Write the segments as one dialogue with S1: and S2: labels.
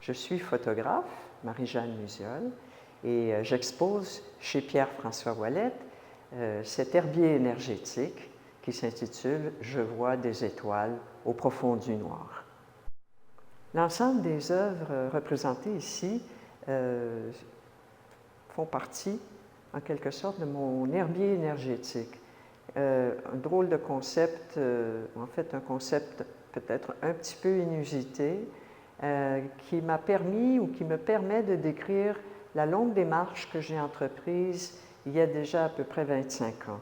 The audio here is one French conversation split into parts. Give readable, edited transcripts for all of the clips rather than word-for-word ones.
S1: Je suis photographe, Marie-Jeanne Musiol, et j'expose chez Pierre-François Ouellette cet herbier énergétique qui s'intitule « Je vois des étoiles au profond du noir ». L'ensemble des œuvres représentées ici font partie, en quelque sorte, de mon herbier énergétique. Un drôle de concept, en fait un concept peut-être un petit peu inusité, qui m'a permis ou qui me permet de décrire la longue démarche que j'ai entreprise il y a déjà à peu près 25 ans.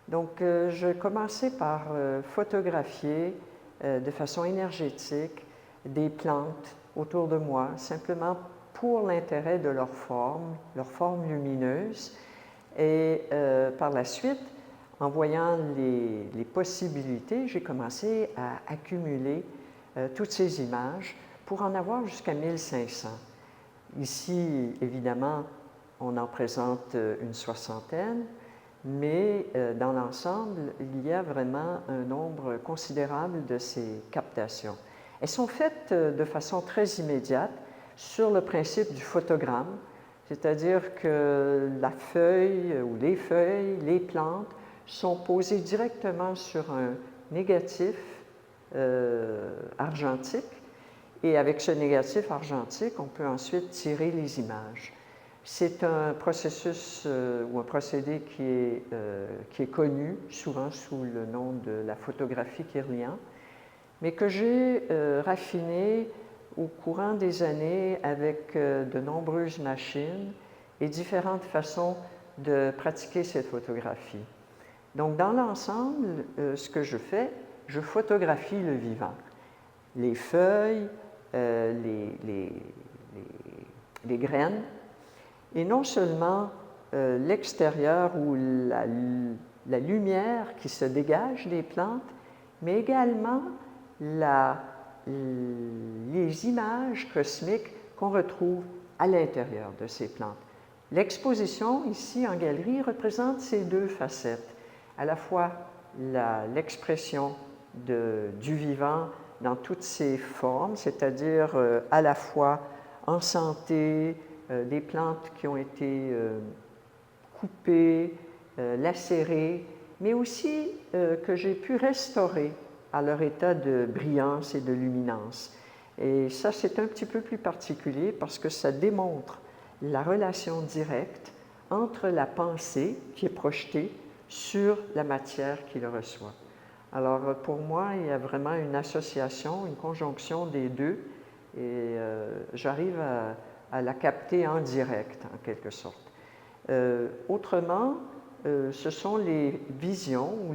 S1: Donc, je commençais par photographier de façon énergétique des plantes autour de moi, simplement pour l'intérêt de leur forme lumineuse. Et par la suite, en voyant les possibilités, j'ai commencé à accumuler toutes ces images pour en avoir jusqu'à 1500. Ici, évidemment, on en présente une soixantaine, mais dans l'ensemble, il y a vraiment un nombre considérable de ces captations. Elles sont faites de façon très immédiate sur le principe du photogramme, c'est-à-dire que la feuille ou les feuilles, les plantes, sont posées directement sur un négatif argentique, et avec ce négatif argentique, on peut ensuite tirer les images. C'est un processus ou un procédé qui est connu souvent sous le nom de la photographie Kirlian, mais que j'ai raffiné au courant des années avec de nombreuses machines et différentes façons de pratiquer cette photographie. Donc, dans l'ensemble, ce que je fais, je photographie le vivant. Les feuilles, les graines, et non seulement l'extérieur ou la lumière qui se dégage des plantes, mais également les images cosmiques qu'on retrouve à l'intérieur de ces plantes. L'exposition ici en galerie représente ces deux facettes, à la fois l'expression du vivant dans toutes ses formes, c'est-à-dire à la fois en santé, des plantes qui ont été coupées, lacérées, mais aussi que j'ai pu restaurer à leur état de brillance et de luminance. Et ça, c'est un petit peu plus particulier parce que ça démontre la relation directe entre la pensée qui est projetée sur la matière qui le reçoit. Alors, pour moi, il y a vraiment une association, une conjonction des deux, et j'arrive à la capter en direct, en quelque sorte. Autrement, ce sont les visions ou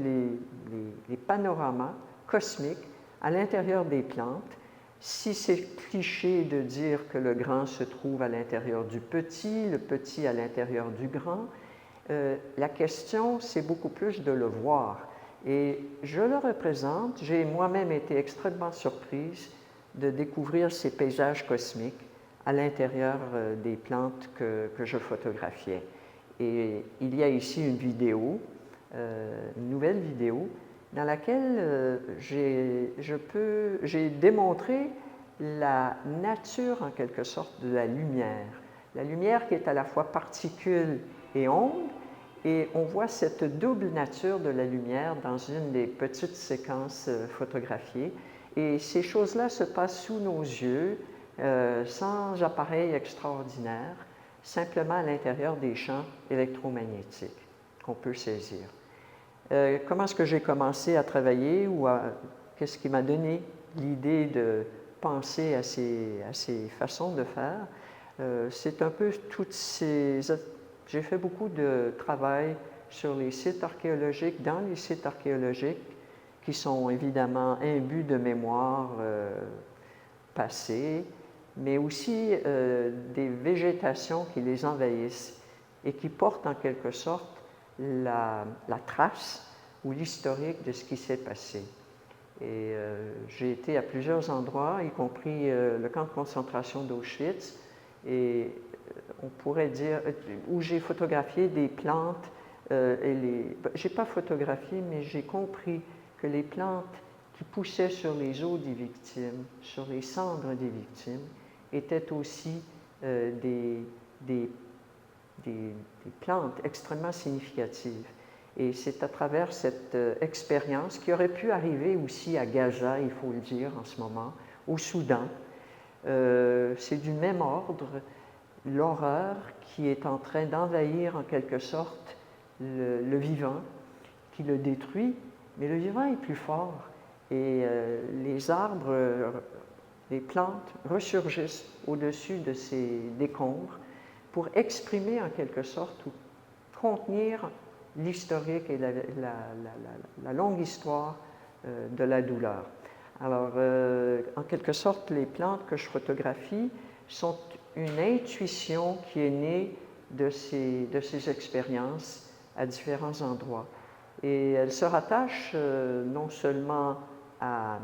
S1: les panoramas cosmiques à l'intérieur des plantes. Si c'est cliché de dire que le grand se trouve à l'intérieur du petit, le petit à l'intérieur du grand, la question, c'est beaucoup plus de le voir. Et je le représente, j'ai moi-même été extrêmement surprise de découvrir ces paysages cosmiques à l'intérieur des plantes que je photographiais. Et il y a ici une vidéo, une nouvelle vidéo, dans laquelle j'ai démontré la nature, en quelque sorte, de la lumière. La lumière qui est à la fois particule et onde, et on voit cette double nature de la lumière dans une des petites séquences photographiées. Et ces choses-là se passent sous nos yeux, sans appareil extraordinaire, simplement à l'intérieur des champs électromagnétiques qu'on peut saisir. Comment est-ce que j'ai commencé à travailler ou qu'est-ce qui m'a donné l'idée de penser à ces façons de faire? C'est un peu toutes ces... J'ai fait beaucoup de travail sur les sites archéologiques, dans les sites archéologiques, qui sont évidemment imbus de mémoire passée, mais aussi des végétations qui les envahissent et qui portent en quelque sorte la trace ou l'historique de ce qui s'est passé. Et j'ai été à plusieurs endroits, y compris le camp de concentration d'Auschwitz, et on pourrait dire, où j'ai photographié des plantes, j'ai pas photographié, mais j'ai compris que les plantes qui poussaient sur les os des victimes, sur les cendres des victimes, étaient aussi des plantes extrêmement significatives. Et c'est à travers cette expérience qui aurait pu arriver aussi à Gaza, il faut le dire en ce moment, au Soudan. C'est du même ordre, l'horreur qui est en train d'envahir en quelque sorte le vivant, qui le détruit, mais le vivant est plus fort. Et les arbres, les plantes ressurgissent au-dessus de ces décombres pour exprimer en quelque sorte ou contenir l'historique et la longue histoire de la douleur. Alors, en quelque sorte, les plantes que je photographie sont une intuition qui est née de ces expériences à différents endroits. Et elles se rattachent non seulement à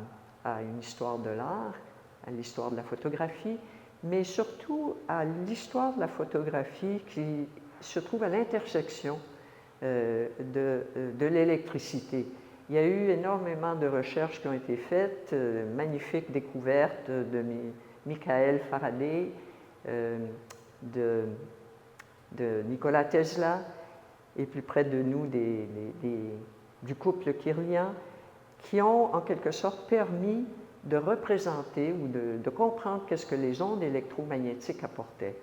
S1: une histoire de l'art, à l'histoire de la photographie, mais surtout à l'histoire de la photographie qui se trouve à l'intersection de l'électricité. Il y a eu énormément de recherches qui ont été faites, magnifiques découvertes de Michael Faraday, de Nikola Tesla, et plus près de nous du couple Kirlian, qui ont en quelque sorte permis de représenter ou de comprendre qu'est-ce que les ondes électromagnétiques apportaient.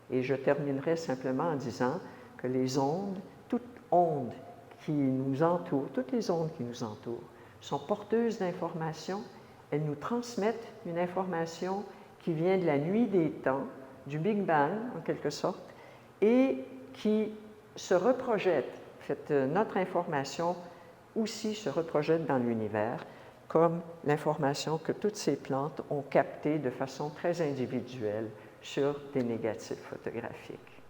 S1: Et je terminerai simplement en disant que les ondes, toute onde qui nous entoure, toutes les ondes qui nous entourent, sont porteuses d'informations. Elles nous transmettent une information qui vient de la nuit des temps, du Big Bang en quelque sorte, et qui se reprojette. En fait, notre information aussi se reprojette dans l'univers, comme l'information que toutes ces plantes ont captée de façon très individuelle sur des négatifs photographiques.